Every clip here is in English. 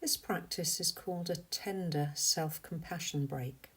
This practice is called a tender self-compassion break.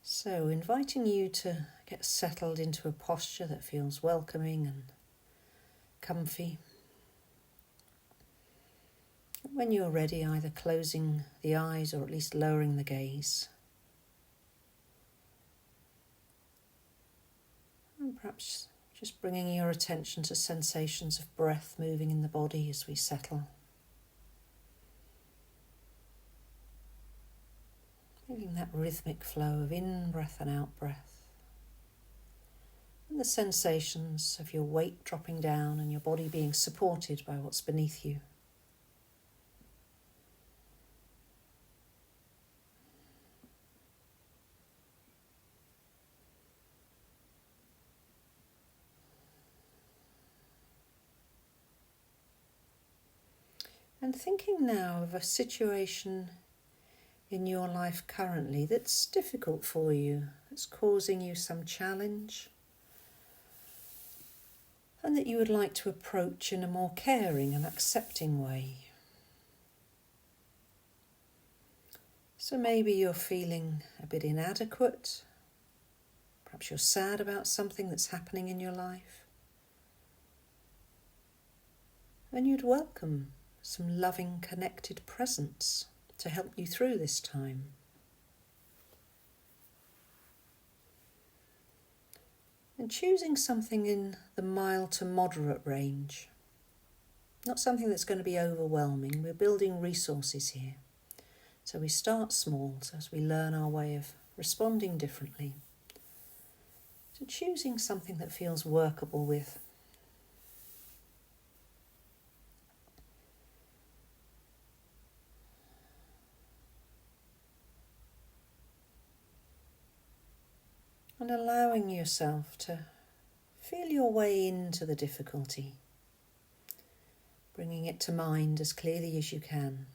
So, inviting you to get settled into a posture that feels welcoming and comfy. When you're ready, either closing the eyes or at least lowering the gaze. And perhaps just bringing your attention to sensations of breath moving in the body as we settle. Feeling that rhythmic flow of in-breath and out-breath. And the sensations of your weight dropping down and your body being supported by what's beneath you. And thinking now of a situation in your life currently that's difficult for you, that's causing you some challenge, and that you would like to approach in a more caring and accepting way. So maybe you're feeling a bit inadequate, perhaps you're sad about something that's happening in your life, and you'd welcome some loving, connected presence to help you through this time. And choosing something in the mild to moderate range, not something that's going to be overwhelming. We're building resources here. So we start small, so as we learn our way of responding differently. So choosing something that feels workable with. And allowing yourself to feel your way into the difficulty, bringing it to mind as clearly as you can.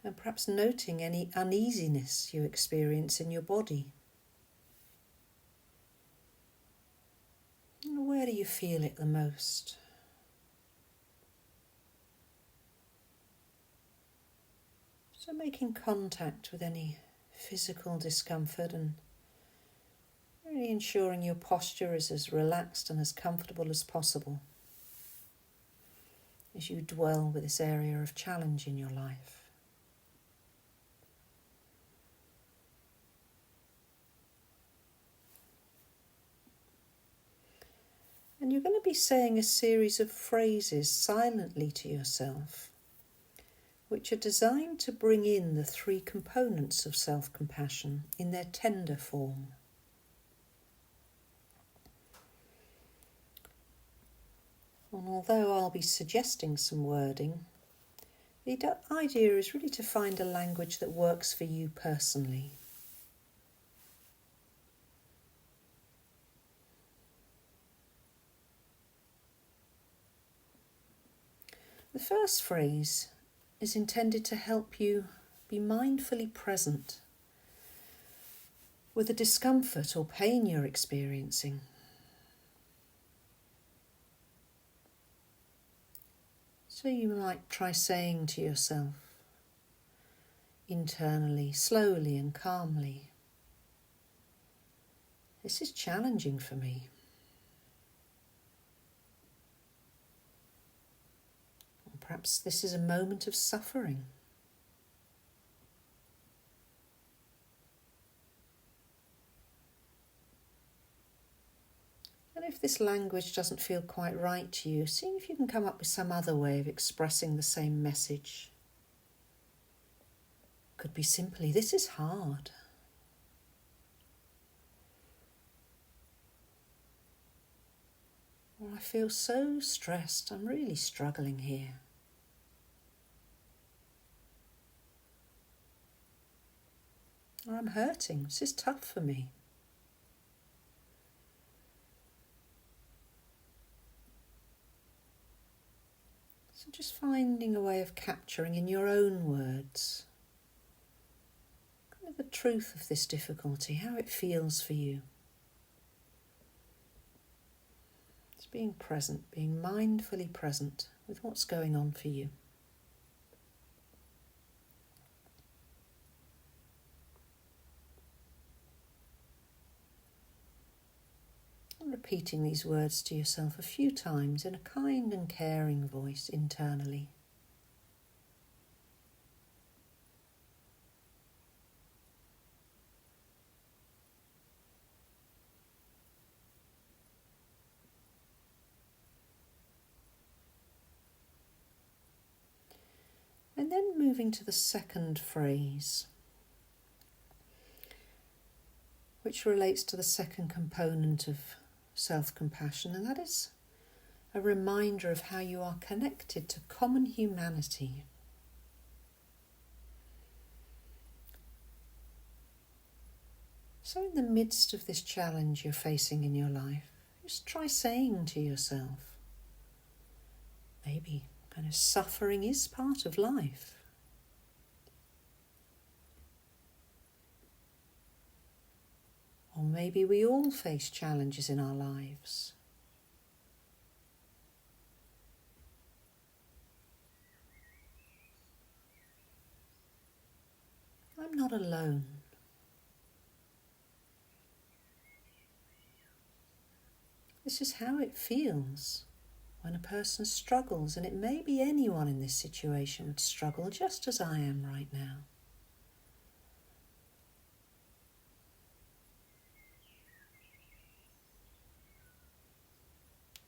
And perhaps noting any uneasiness you experience in your body. And where do you feel it the most? So making contact with any physical discomfort and really ensuring your posture is as relaxed and as comfortable as possible as you dwell with this area of challenge in your life. And you're going to be saying a series of phrases silently to yourself, which are designed to bring in the three components of self-compassion in their tender form. And although I'll be suggesting some wording, the idea is really to find a language that works for you personally. The first phrase is intended to help you be mindfully present with the discomfort or pain you're experiencing. So you might try saying to yourself internally, slowly and calmly, "This is challenging for me." Perhaps this is a moment of suffering. And if this language doesn't feel quite right to you, see if you can come up with some other way of expressing the same message. Could be simply, "This is hard." Or, "I feel so stressed, I'm really struggling here." Or, "I'm hurting, this is tough for me." So just finding a way of capturing in your own words kind of the truth of this difficulty, how it feels for you. It's Just being present, being mindfully present with what's going on for you. And repeating these words to yourself a few times in a kind and caring voice internally. And then moving to the second phrase, which relates to the second component of self-compassion, and that is a reminder of how you are connected to common humanity. So in the midst of this challenge you're facing in your life, just try saying to yourself, maybe kind of suffering is part of life. Or maybe we all face challenges in our lives. I'm not alone. This is how it feels when a person struggles, and it may be anyone in this situation would struggle just as I am right now.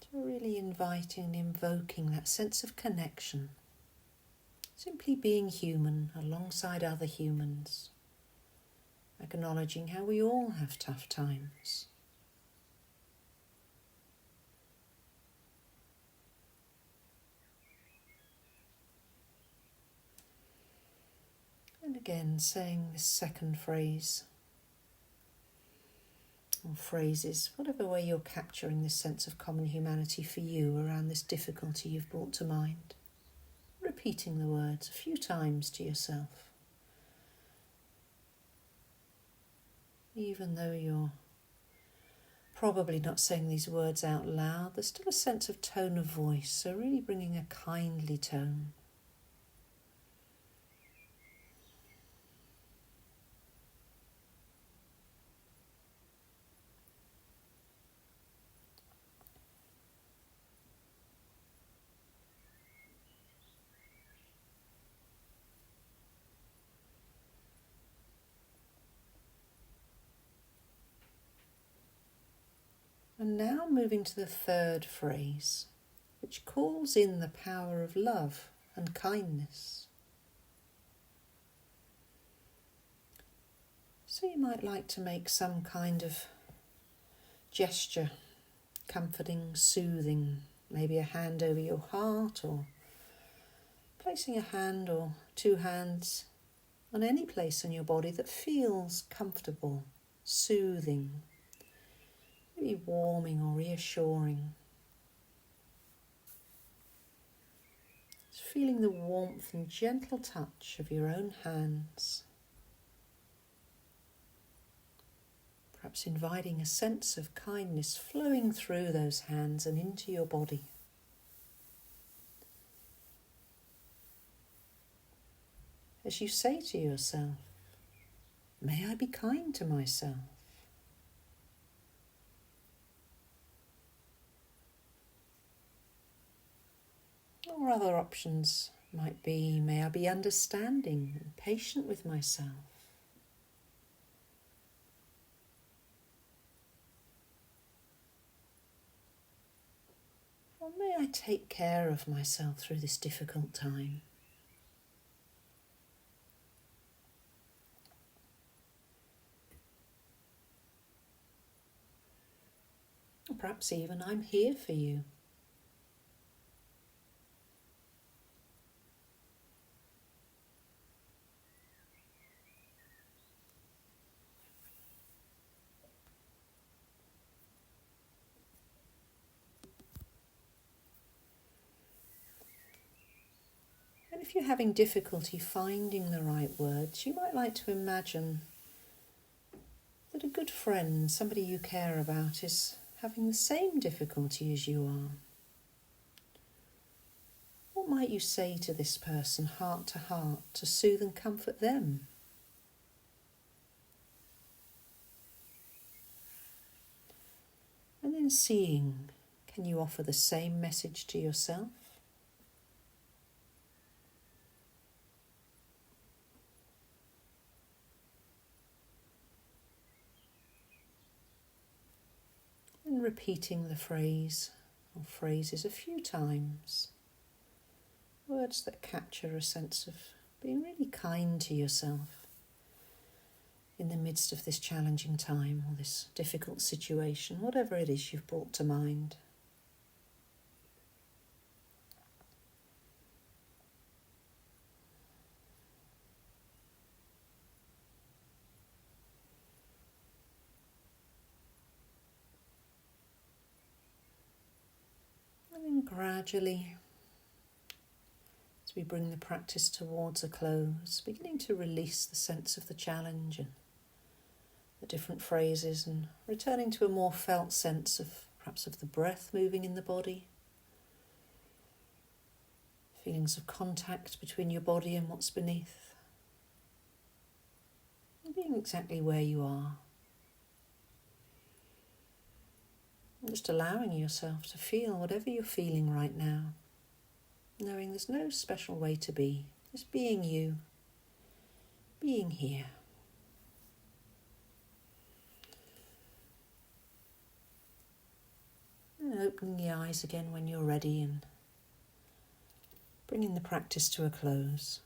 So really inviting and invoking that sense of connection, simply being human alongside other humans, acknowledging how we all have tough times. And again, saying this second phrase, or phrases, whatever way you're capturing this sense of common humanity for you around this difficulty you've brought to mind. Repeating the words a few times to yourself. Even though you're probably not saying these words out loud, there's still a sense of tone of voice, so really bringing a kindly tone. And now moving to the third phrase, which calls in the power of love and kindness. So you might like to make some kind of gesture, comforting, soothing, maybe a hand over your heart, or placing a hand or two hands on any place in your body that feels comfortable, soothing, maybe warming or reassuring. Just feeling the warmth and gentle touch of your own hands. Perhaps inviting a sense of kindness flowing through those hands and into your body. As you say to yourself, may I be kind to myself. Or other options might be, may I be understanding and patient with myself. Or may I take care of myself through this difficult time. Or perhaps even, I'm here for you. And if you're having difficulty finding the right words, you might like to imagine that a good friend, somebody you care about, is having the same difficulty as you are. What might you say to this person, heart to soothe and comfort them? And then seeing, can you offer the same message to yourself? And repeating the phrase or phrases a few times. Words that capture a sense of being really kind to yourself in the midst of this challenging time or this difficult situation, whatever it is you've brought to mind. And then gradually, as we bring the practice towards a close, beginning to release the sense of the challenge and the different phrases, and returning to a more felt sense of perhaps of the breath moving in the body, feelings of contact between your body and what's beneath, and being exactly where you are. And just allowing yourself to feel whatever you're feeling right now, knowing there's no special way to be, just being you, being here. And opening the eyes again when you're ready and bringing the practice to a close.